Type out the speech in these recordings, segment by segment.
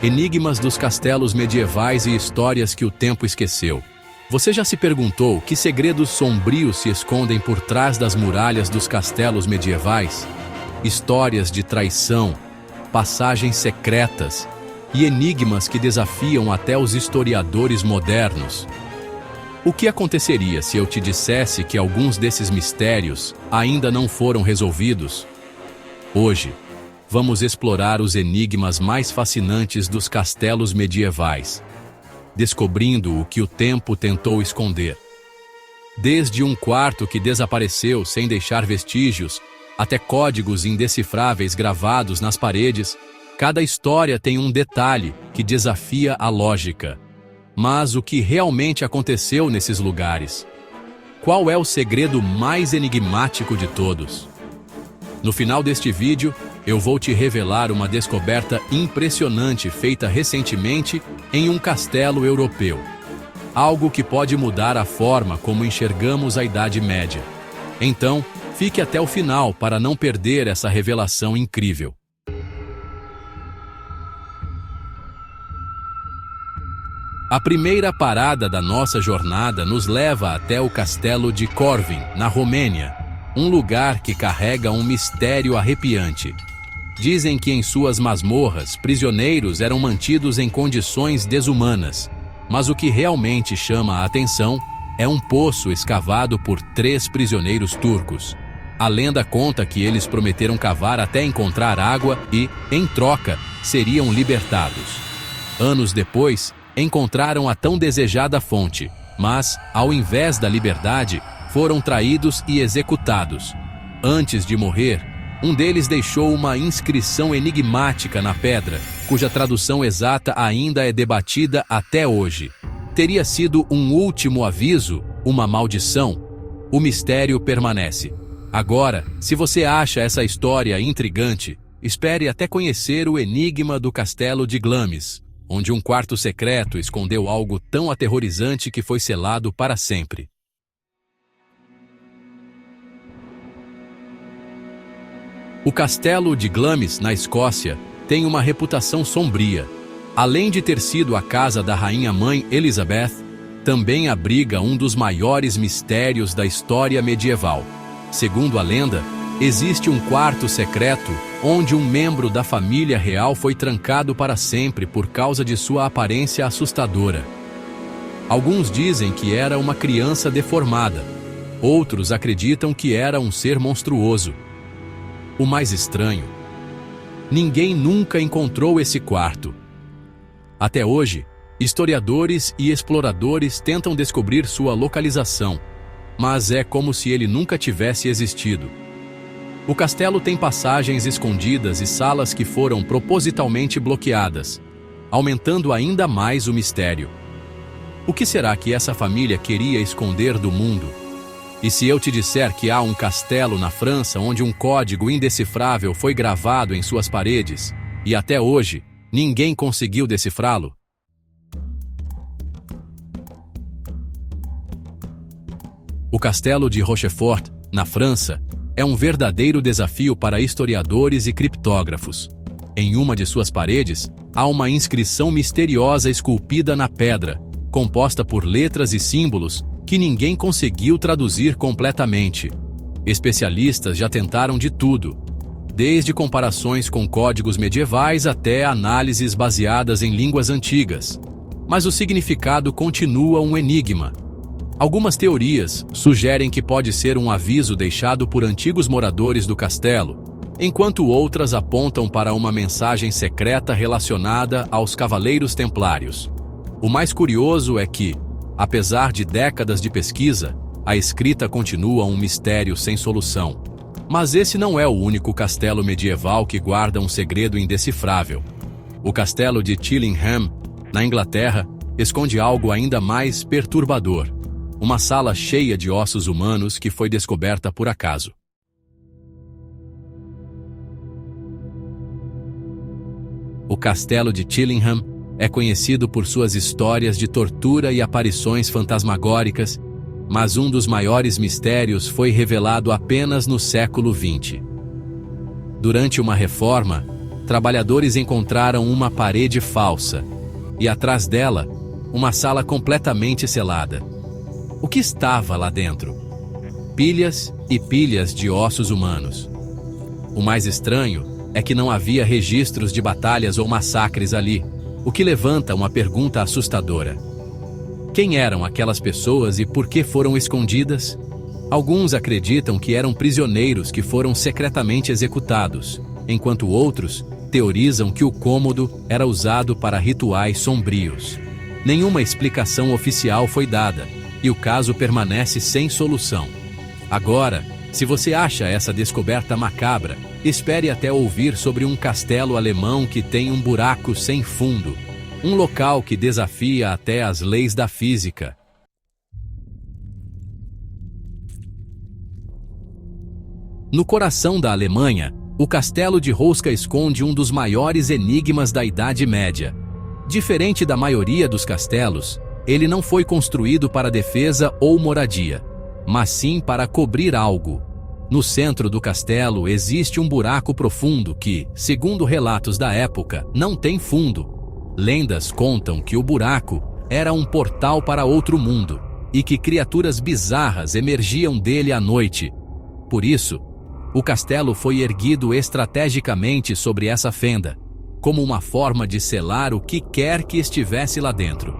Enigmas dos castelos medievais e histórias que o tempo esqueceu. Você já se perguntou que segredos sombrios se escondem por trás das muralhas dos castelos medievais? Histórias de traição, passagens secretas e enigmas que desafiam até os historiadores modernos. O que aconteceria se eu te dissesse que alguns desses mistérios ainda não foram resolvidos? Hoje, vamos explorar os enigmas mais fascinantes dos castelos medievais, descobrindo o que o tempo tentou esconder. Desde um quarto que desapareceu sem deixar vestígios, até códigos indecifráveis gravados nas paredes, cada história tem um detalhe que desafia a lógica. Mas o que realmente aconteceu nesses lugares? Qual é o segredo mais enigmático de todos? No final deste vídeo, eu vou te revelar uma descoberta impressionante feita recentemente em um castelo europeu. Algo que pode mudar a forma como enxergamos a Idade Média. Então, fique até o final para não perder essa revelação incrível. A primeira parada da nossa jornada nos leva até o castelo de Corvin, na Romênia, um lugar que carrega um mistério arrepiante. Dizem que em suas masmorras, prisioneiros eram mantidos em condições desumanas, mas o que realmente chama a atenção é um poço escavado por 3 prisioneiros turcos. A lenda conta que eles prometeram cavar até encontrar água e, em troca, seriam libertados. Anos depois, encontraram a tão desejada fonte, mas, ao invés da liberdade, foram traídos e executados. Antes de morrer, um deles deixou uma inscrição enigmática na pedra, cuja tradução exata ainda é debatida até hoje. Teria sido um último aviso, uma maldição? O mistério permanece. Agora, se você acha essa história intrigante, espere até conhecer o enigma do castelo de Glamis, onde um quarto secreto escondeu algo tão aterrorizante que foi selado para sempre. O castelo de Glamis, na Escócia, tem uma reputação sombria. Além de ter sido a casa da rainha-mãe Elizabeth, também abriga um dos maiores mistérios da história medieval. Segundo a lenda, existe um quarto secreto onde um membro da família real foi trancado para sempre por causa de sua aparência assustadora. Alguns dizem que era uma criança deformada. Outros acreditam que era um ser monstruoso. O mais estranho: ninguém nunca encontrou esse quarto. Até hoje, historiadores e exploradores tentam descobrir sua localização, mas é como se ele nunca tivesse existido. O castelo tem passagens escondidas e salas que foram propositalmente bloqueadas, aumentando ainda mais o mistério. O que será que essa família queria esconder do mundo? E se eu te disser que há um castelo na França onde um código indecifrável foi gravado em suas paredes, e até hoje, ninguém conseguiu decifrá-lo? O castelo de Rochefort, na França, é um verdadeiro desafio para historiadores e criptógrafos. Em uma de suas paredes, há uma inscrição misteriosa esculpida na pedra, composta por letras e símbolos que ninguém conseguiu traduzir completamente. Especialistas já tentaram de tudo, desde comparações com códigos medievais até análises baseadas em línguas antigas. Mas o significado continua um enigma. Algumas teorias sugerem que pode ser um aviso deixado por antigos moradores do castelo, enquanto outras apontam para uma mensagem secreta relacionada aos Cavaleiros Templários. O mais curioso é que, apesar de décadas de pesquisa, a escrita continua um mistério sem solução. Mas esse não é o único castelo medieval que guarda um segredo indecifrável. O castelo de Chillingham, na Inglaterra, esconde algo ainda mais perturbador: uma sala cheia de ossos humanos que foi descoberta por acaso. O castelo de Chillingham é conhecido por suas histórias de tortura e aparições fantasmagóricas, mas um dos maiores mistérios foi revelado apenas no século XX. Durante uma reforma, trabalhadores encontraram uma parede falsa e, atrás dela, uma sala completamente selada. O que estava lá dentro? Pilhas e pilhas de ossos humanos. O mais estranho é que não havia registros de batalhas ou massacres ali, o que levanta uma pergunta assustadora. Quem eram aquelas pessoas e por que foram escondidas? Alguns acreditam que eram prisioneiros que foram secretamente executados, enquanto outros teorizam que o cômodo era usado para rituais sombrios. Nenhuma explicação oficial foi dada, e o caso permanece sem solução. Agora, se você acha essa descoberta macabra, espere até ouvir sobre um castelo alemão que tem um buraco sem fundo, um local que desafia até as leis da física. No coração da Alemanha, o Castelo de Rosca esconde um dos maiores enigmas da Idade Média. Diferente da maioria dos castelos, ele não foi construído para defesa ou moradia, mas sim para cobrir algo. No centro do castelo existe um buraco profundo que, segundo relatos da época, não tem fundo. Lendas contam que o buraco era um portal para outro mundo e que criaturas bizarras emergiam dele à noite. Por isso, o castelo foi erguido estrategicamente sobre essa fenda, como uma forma de selar o que quer que estivesse lá dentro.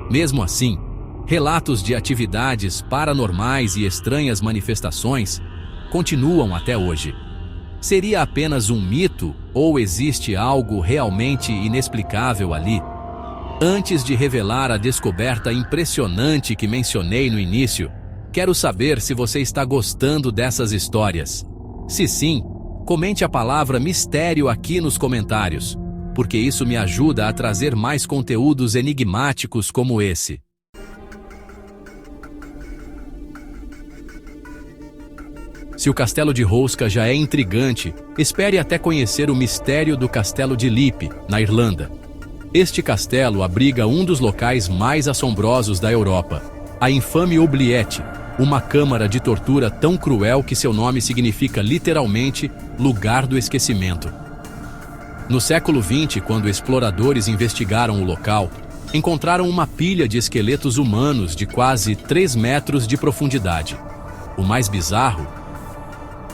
Mesmo assim, relatos de atividades paranormais e estranhas manifestações continuam até hoje. Seria apenas um mito ou existe algo realmente inexplicável ali? Antes de revelar a descoberta impressionante que mencionei no início, quero saber se você está gostando dessas histórias. Se sim, comente a palavra mistério aqui nos comentários, porque isso me ajuda a trazer mais conteúdos enigmáticos como esse. Se o Castelo de Rosca já é intrigante, espere até conhecer o mistério do Castelo de Lippe, na Irlanda. Este castelo abriga um dos locais mais assombrosos da Europa, a infame oubliette, uma câmara de tortura tão cruel que seu nome significa literalmente lugar do esquecimento. No século XX, quando exploradores investigaram o local, encontraram uma pilha de esqueletos humanos de quase 3 metros de profundidade. O mais bizarro,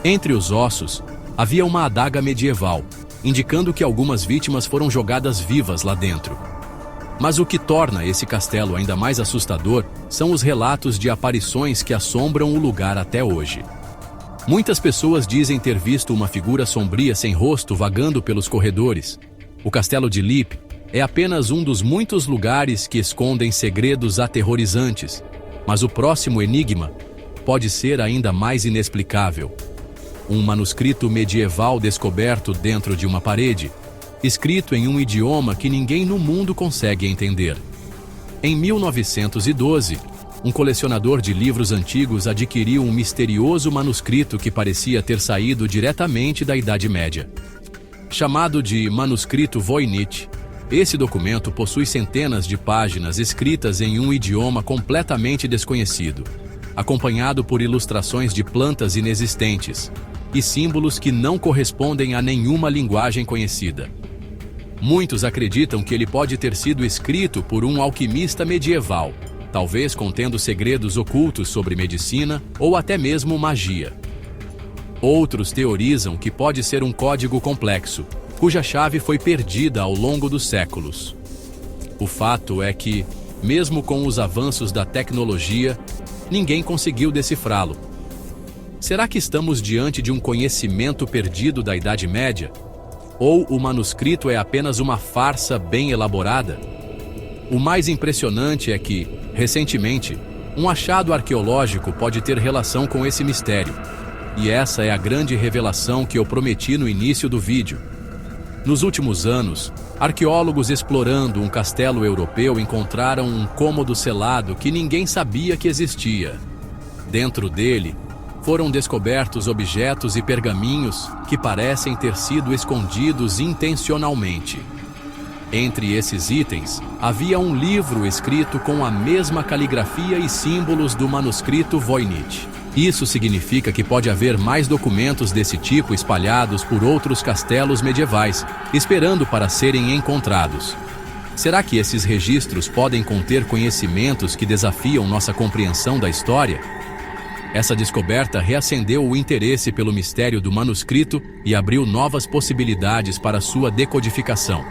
entre os ossos, havia uma adaga medieval, indicando que algumas vítimas foram jogadas vivas lá dentro. Mas o que torna esse castelo ainda mais assustador são os relatos de aparições que assombram o lugar até hoje. Muitas pessoas dizem ter visto uma figura sombria sem rosto vagando pelos corredores. O Castelo de Lippe é apenas um dos muitos lugares que escondem segredos aterrorizantes, mas o próximo enigma pode ser ainda mais inexplicável. Um manuscrito medieval descoberto dentro de uma parede, escrito em um idioma que ninguém no mundo consegue entender. Em 1912, um colecionador de livros antigos adquiriu um misterioso manuscrito que parecia ter saído diretamente da Idade Média. Chamado de Manuscrito Voynich, esse documento possui centenas de páginas escritas em um idioma completamente desconhecido, acompanhado por ilustrações de plantas inexistentes e símbolos que não correspondem a nenhuma linguagem conhecida. Muitos acreditam que ele pode ter sido escrito por um alquimista medieval, talvez contendo segredos ocultos sobre medicina ou até mesmo magia. Outros teorizam que pode ser um código complexo, cuja chave foi perdida ao longo dos séculos. O fato é que, mesmo com os avanços da tecnologia, ninguém conseguiu decifrá-lo. Será que estamos diante de um conhecimento perdido da Idade Média? Ou o manuscrito é apenas uma farsa bem elaborada? O mais impressionante é que, recentemente, um achado arqueológico pode ter relação com esse mistério. E essa é a grande revelação que eu prometi no início do vídeo. Nos últimos anos, arqueólogos explorando um castelo europeu encontraram um cômodo selado que ninguém sabia que existia. Dentro dele, foram descobertos objetos e pergaminhos que parecem ter sido escondidos intencionalmente. Entre esses itens, havia um livro escrito com a mesma caligrafia e símbolos do manuscrito Voynich. Isso significa que pode haver mais documentos desse tipo espalhados por outros castelos medievais, esperando para serem encontrados. Será que esses registros podem conter conhecimentos que desafiam nossa compreensão da história? Essa descoberta reacendeu o interesse pelo mistério do manuscrito e abriu novas possibilidades para sua decodificação.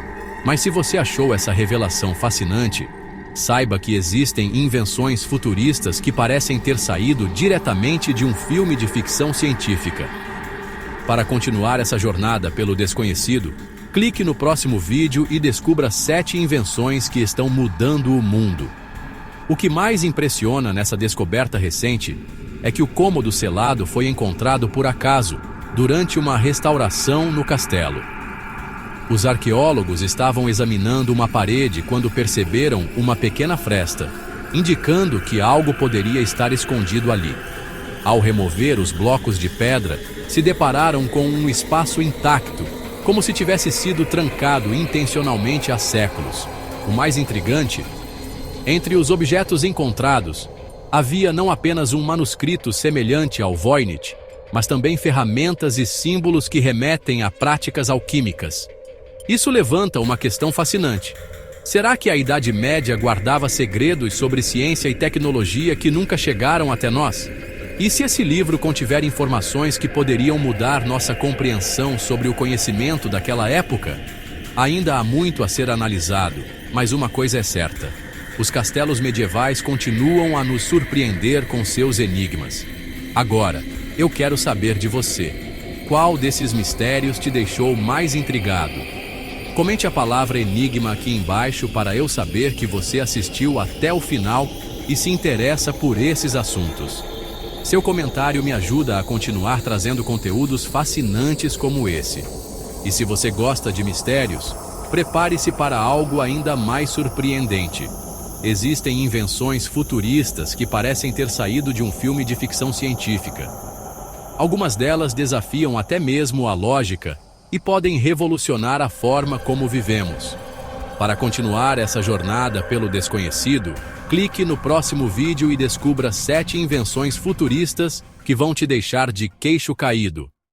Mas se você achou essa revelação fascinante, saiba que existem invenções futuristas que parecem ter saído diretamente de um filme de ficção científica. Para continuar essa jornada pelo desconhecido, clique no próximo vídeo e descubra 7 invenções que estão mudando o mundo. O que mais impressiona nessa descoberta recente é que o cômodo selado foi encontrado por acaso, durante uma restauração no castelo. Os arqueólogos estavam examinando uma parede quando perceberam uma pequena fresta, indicando que algo poderia estar escondido ali. Ao remover os blocos de pedra, se depararam com um espaço intacto, como se tivesse sido trancado intencionalmente há séculos. O mais intrigante, entre os objetos encontrados, havia não apenas um manuscrito semelhante ao Voynich, mas também ferramentas e símbolos que remetem a práticas alquímicas. Isso levanta uma questão fascinante. Será que a Idade Média guardava segredos sobre ciência e tecnologia que nunca chegaram até nós? E se esse livro contiver informações que poderiam mudar nossa compreensão sobre o conhecimento daquela época? Ainda há muito a ser analisado, mas uma coisa é certa: os castelos medievais continuam a nos surpreender com seus enigmas. Agora, eu quero saber de você. Qual desses mistérios te deixou mais intrigado? Comente a palavra enigma aqui embaixo para eu saber que você assistiu até o final e se interessa por esses assuntos. Seu comentário me ajuda a continuar trazendo conteúdos fascinantes como esse. E se você gosta de mistérios, prepare-se para algo ainda mais surpreendente. Existem invenções futuristas que parecem ter saído de um filme de ficção científica. Algumas delas desafiam até mesmo a lógica e podem revolucionar a forma como vivemos. Para continuar essa jornada pelo desconhecido, clique no próximo vídeo e descubra 7 invenções futuristas que vão te deixar de queixo caído.